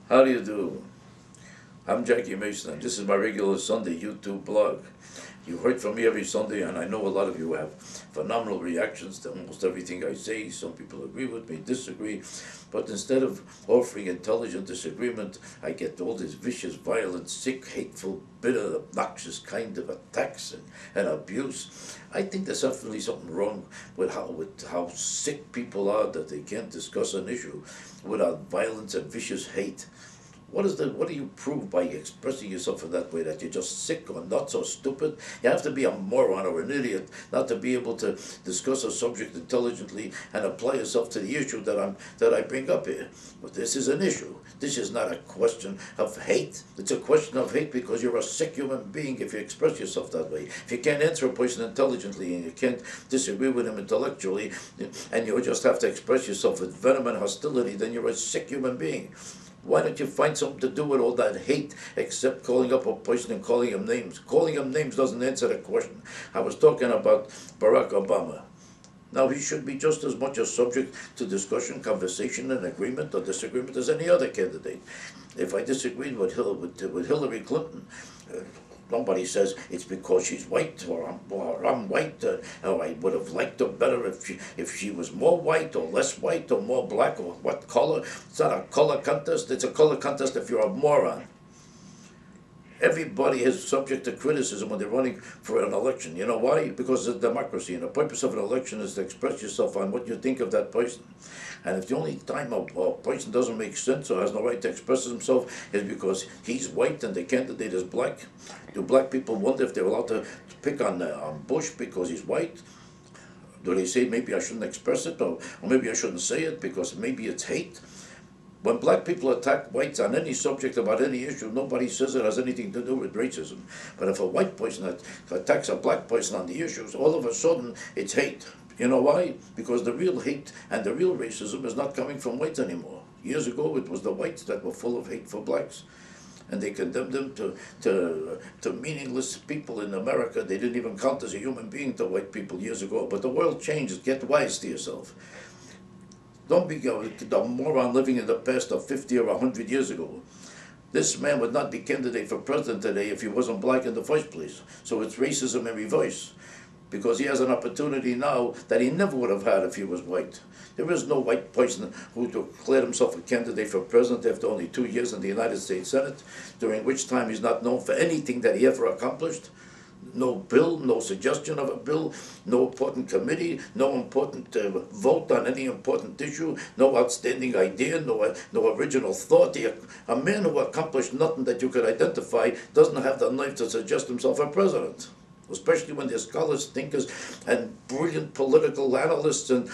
How do you do? I'm Jackie Mason, and this is my regular Sunday YouTube blog. You heard from me every Sunday, and I know a lot of you have phenomenal reactions to almost everything I say. Some people agree with me, disagree, but instead of offering intelligent disagreement, I get all this vicious, violent, sick, hateful, bitter, obnoxious kind of attacks and abuse. I think there's definitely something wrong with how sick people are that they can't discuss an issue without violence and vicious hate. What do you prove by expressing yourself in that way? That you're just sick or nuts or stupid? You have to be a moron or an idiot not to be able to discuss a subject intelligently and apply yourself to the issue that I bring up here. But this is an issue. This is not a question of hate. It's a question of hate because you're a sick human being if you express yourself that way. If you can't answer a person intelligently and you can't disagree with him intellectually and you just have to express yourself with venom and hostility, then you're a sick human being. Why don't you find something to do with all that hate except calling up a person and calling him names? Calling him names doesn't answer the question. I was talking about Barack Obama. Now, he should be just as much a subject to discussion, conversation, and agreement or disagreement as any other candidate. If I disagreed with Hillary Clinton, nobody says it's because she's white or I'm white, or I would have liked her better if she was more white or less white or more black or what color. It's not a color contest. It's a color contest if you're a moron. Everybody is subject to criticism when they're running for an election. You know why? Because it's democracy, and the purpose of an election is to express yourself on what you think of that person. And if the only time a person doesn't make sense or has no right to express himself is because he's white and the candidate is black, do black people wonder if they're allowed to pick on Bush because he's white? Do they say maybe I shouldn't express it, or maybe I shouldn't say it because maybe it's hate? When black people attack whites on any subject about any issue, nobody says it has anything to do with racism. But if a white person attacks a black person on the issues, all of a sudden it's hate. You know why? Because the real hate and the real racism is not coming from whites anymore. Years ago, it was the whites that were full of hate for blacks. And they condemned them to meaningless people in America. They didn't even count as a human being to white people years ago. But the world changed. Get wise to yourself. Don't be a moron living in the past of 50 or 100 years ago. This man would not be candidate for president today if he wasn't black in the first place. So it's racism in reverse, because he has an opportunity now that he never would have had if he was white. There is no white person who declared himself a candidate for president after only 2 years in the United States Senate, during which time he's not known for anything that he ever accomplished. No bill, no suggestion of a bill, no important committee, no important vote on any important issue, no outstanding idea, no original thought. A man who accomplished nothing that you could identify doesn't have the nerve to suggest himself a president, especially when there's scholars, thinkers, and brilliant political analysts and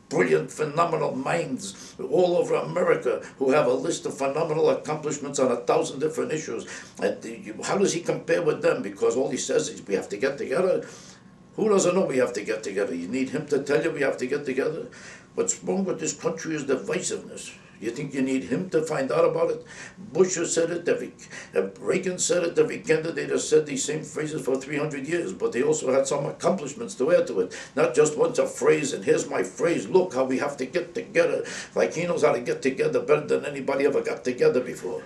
brilliant, phenomenal minds all over America who have a list of phenomenal accomplishments on 1,000 different issues. And how does he compare with them? Because all he says is we have to get together. Who doesn't know we have to get together? You need him to tell you we have to get together? What's wrong with this country is divisiveness. You think you need him to find out about it? Bush has said it, Reagan said it, every candidate has said these same phrases for 300 years, but they also had some accomplishments to add to it. Not just once a phrase, and here's my phrase, look how we have to get together. Like he knows how to get together better than anybody ever got together before.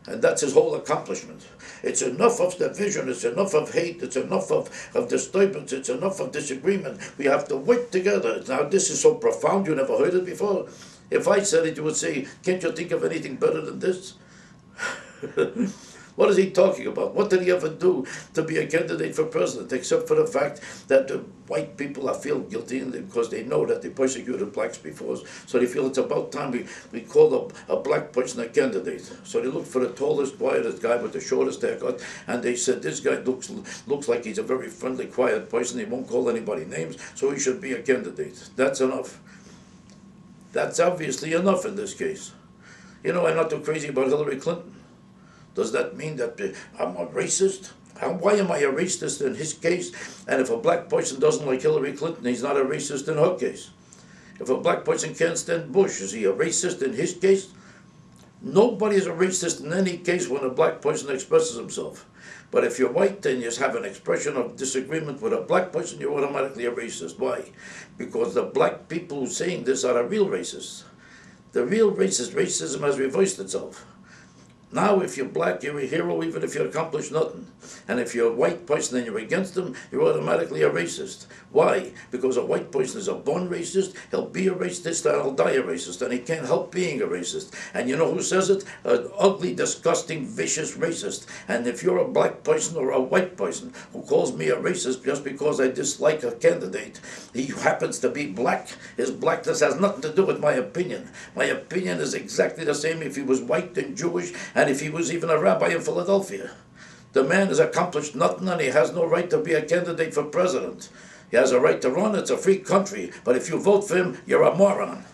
And that's his whole accomplishment. It's enough of division, it's enough of hate, it's enough of disturbance, it's enough of disagreement. We have to work together. Now this is so profound, you never heard it before. If I said it, you would say, can't you think of anything better than this? What is he talking about? What did he ever do to be a candidate for president, except for the fact that the white people feel guilty because they know that they persecuted blacks before, so they feel it's about time we call a black person a candidate. So they look for the tallest, quietest guy with the shortest haircut, and they said, this guy looks like he's a very friendly, quiet person, he won't call anybody names, so he should be a candidate. That's enough. That's obviously enough in this case. You know, I'm not too crazy about Hillary Clinton. Does that mean that I'm a racist? Why am I a racist in his case? And if a black person doesn't like Hillary Clinton, he's not a racist in her case. If a black person can't stand Bush, is he a racist in his case? Nobody is a racist in any case when a black person expresses himself. But if you're white and you have an expression of disagreement with a black person, you're automatically a racist. Why? Because the black people who are saying this are the real racists. The real racism has reversed itself. Now, if you're black, you're a hero even if you accomplish nothing. And if you're a white person and you're against them, you're automatically a racist. Why? Because a white person is a born racist, he'll be a racist, and he'll die a racist, and he can't help being a racist. And you know who says it? An ugly, disgusting, vicious racist. And if you're a black person or a white person who calls me a racist just because I dislike a candidate, he happens to be black, his blackness has nothing to do with my opinion. My opinion is exactly the same if he was white and Jewish, and if he was even a rabbi in Philadelphia. The man has accomplished nothing, and he has no right to be a candidate for president. He has a right to run. It's a free country. But if you vote for him, you're a moron.